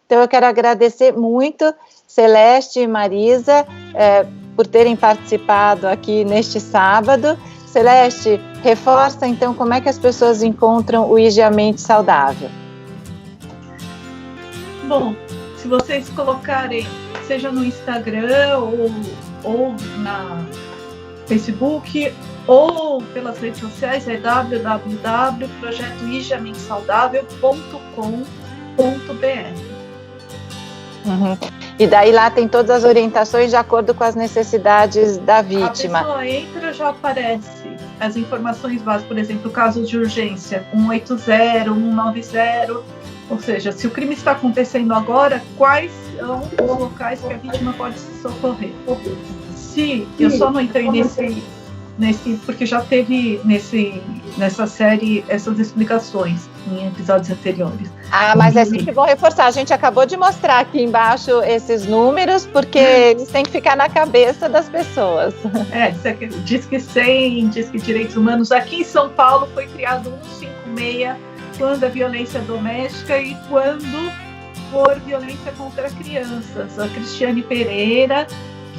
Speaker 1: Então eu quero agradecer muito Celeste e Marisa por terem participado aqui neste sábado. Celeste, reforça então como é que as pessoas encontram o IG Mente Saudável.
Speaker 2: Bom, se vocês colocarem, seja no Instagram ou na Facebook ou pelas redes sociais, é www.projetoigementesaudável.com.br.
Speaker 1: E daí lá tem todas as orientações de acordo com as necessidades da vítima.
Speaker 2: A pessoa entra, já aparece as informações básicas, por exemplo, casos de urgência, 180, 190, ou seja, se o crime está acontecendo agora, quais são os locais que a vítima pode se socorrer. Eu só não entrei nesse porque já teve nessa série essas explicações em episódios anteriores.
Speaker 1: Mas é sempre bom reforçar, a gente acabou de mostrar aqui embaixo esses números, porque eles têm que ficar na cabeça das pessoas.
Speaker 2: Disque 100, Disque Direitos Humanos. Aqui em São Paulo foi criado 156, quando a violência doméstica e quando for violência contra crianças. A Cristiane Pereira,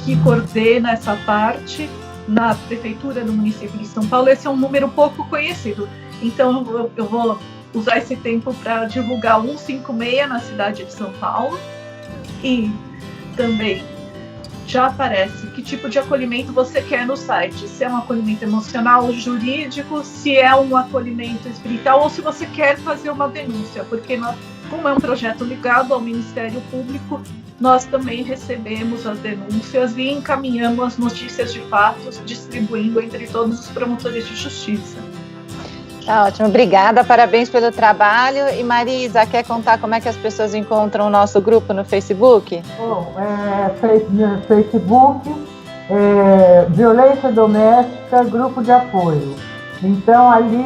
Speaker 2: que coordena essa parte na prefeitura do município de São Paulo. Esse é um número pouco conhecido, então eu vou usar esse tempo para divulgar 156 na cidade de São Paulo, e também já aparece que tipo de acolhimento você quer no site, se é um acolhimento emocional, jurídico, se é um acolhimento espiritual ou se você quer fazer uma denúncia, porque como é um projeto ligado ao Ministério Público, nós também recebemos as denúncias e encaminhamos as notícias de fatos, distribuindo entre todos os promotores de justiça.
Speaker 1: Tá ótimo, obrigada, parabéns pelo trabalho. E Marisa, quer contar como é que as pessoas encontram o nosso grupo no Facebook?
Speaker 3: Facebook, Violência Doméstica, Grupo de Apoio. Então ali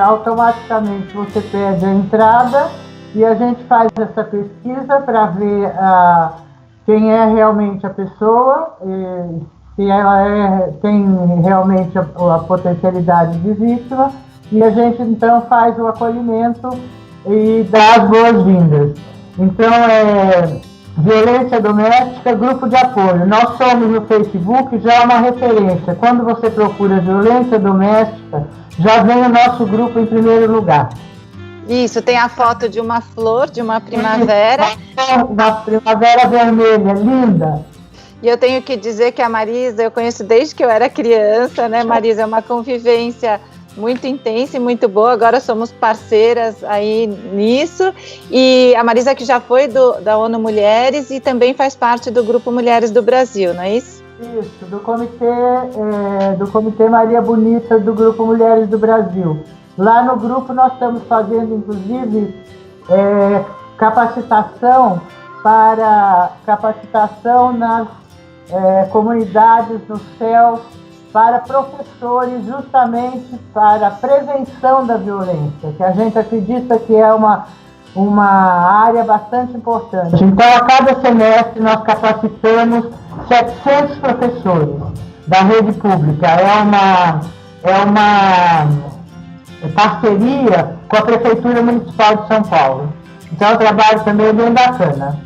Speaker 3: automaticamente você pede a entrada e a gente faz essa pesquisa para ver quem é realmente a pessoa, se ela tem realmente a potencialidade de vítima, e a gente então faz o acolhimento e dá as boas-vindas. Então, violência doméstica, grupo de apoio. Nós somos no Facebook, já é uma referência. Quando você procura violência doméstica, já vem o nosso grupo em primeiro lugar.
Speaker 1: Isso, tem a foto de uma flor, de uma primavera.
Speaker 3: Uma primavera vermelha, linda.
Speaker 1: E eu tenho que dizer que a Marisa, eu conheço desde que eu era criança, né, Marisa? É uma convivência muito intensa e muito boa. Agora somos parceiras aí nisso. E a Marisa que já foi da ONU Mulheres e também faz parte do Grupo Mulheres do Brasil, não é isso?
Speaker 3: Isso, do Comitê Maria Bonita do Grupo Mulheres do Brasil. Lá no grupo nós estamos fazendo, inclusive, capacitação nas comunidades, nos CELS, para professores, justamente para a prevenção da violência, que a gente acredita que é uma área bastante importante. Então, a cada semestre nós capacitamos 700 professores da rede pública. É uma parceria com a Prefeitura Municipal de São Paulo. Então, o trabalho também é bem bacana.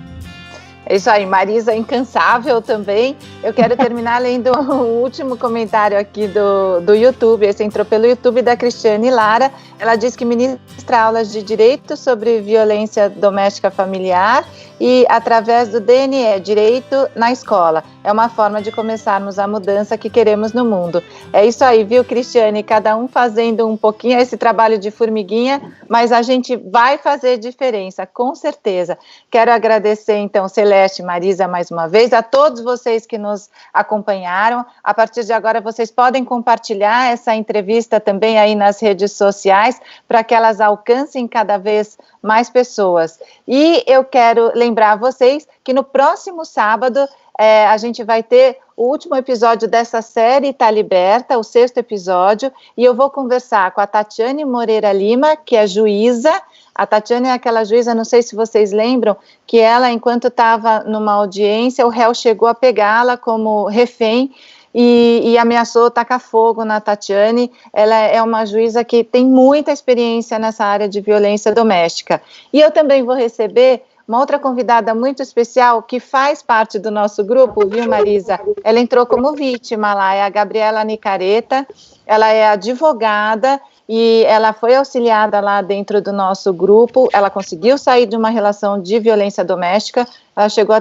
Speaker 1: É isso aí, Marisa incansável também. Eu quero terminar lendo o último comentário aqui do YouTube. Esse entrou pelo YouTube da Cristiane Lara. Ela diz que ministra aulas de direito sobre violência doméstica familiar e através do DNE, Direito na Escola. É uma forma de começarmos a mudança que queremos no mundo. É isso aí, viu, Cristiane? Cada um fazendo um pouquinho esse trabalho de formiguinha, mas a gente vai fazer diferença, com certeza. Quero agradecer, então, Celeste, Marisa, mais uma vez, a todos vocês que nos acompanharam. A partir de agora, vocês podem compartilhar essa entrevista também aí nas redes sociais, para que elas alcancem cada vez mais pessoas. E eu quero lembrar vocês que no próximo sábado a gente vai ter o último episódio dessa série Tá Liberta, o 6º episódio, e eu vou conversar com a Tatiane Moreira Lima, que é juíza. A Tatiane é aquela juíza, não sei se vocês lembram, que ela, enquanto estava numa audiência, o réu chegou a pegá-la como refém e ameaçou tacar fogo na Tatiane. Ela é uma juíza que tem muita experiência nessa área de violência doméstica. E eu também vou receber uma outra convidada muito especial que faz parte do nosso grupo, viu, Marisa? Ela entrou como vítima lá, é a Gabriela Nicareta. Ela é advogada e ela foi auxiliada lá dentro do nosso grupo. Ela conseguiu sair de uma relação de violência doméstica. Ela chegou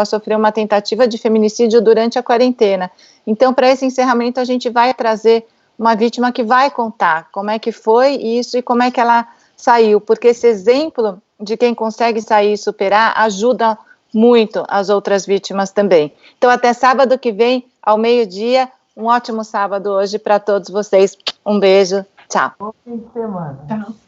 Speaker 1: a sofrer uma tentativa de feminicídio durante a quarentena. Então, para esse encerramento, a gente vai trazer uma vítima que vai contar como é que foi isso e como é que ela saiu, porque esse exemplo de quem consegue sair e superar ajuda muito as outras vítimas também. Então, até sábado que vem, ao meio-dia, um ótimo sábado hoje para todos vocês. Um beijo, tchau.
Speaker 3: Bom fim de semana.
Speaker 2: Tchau.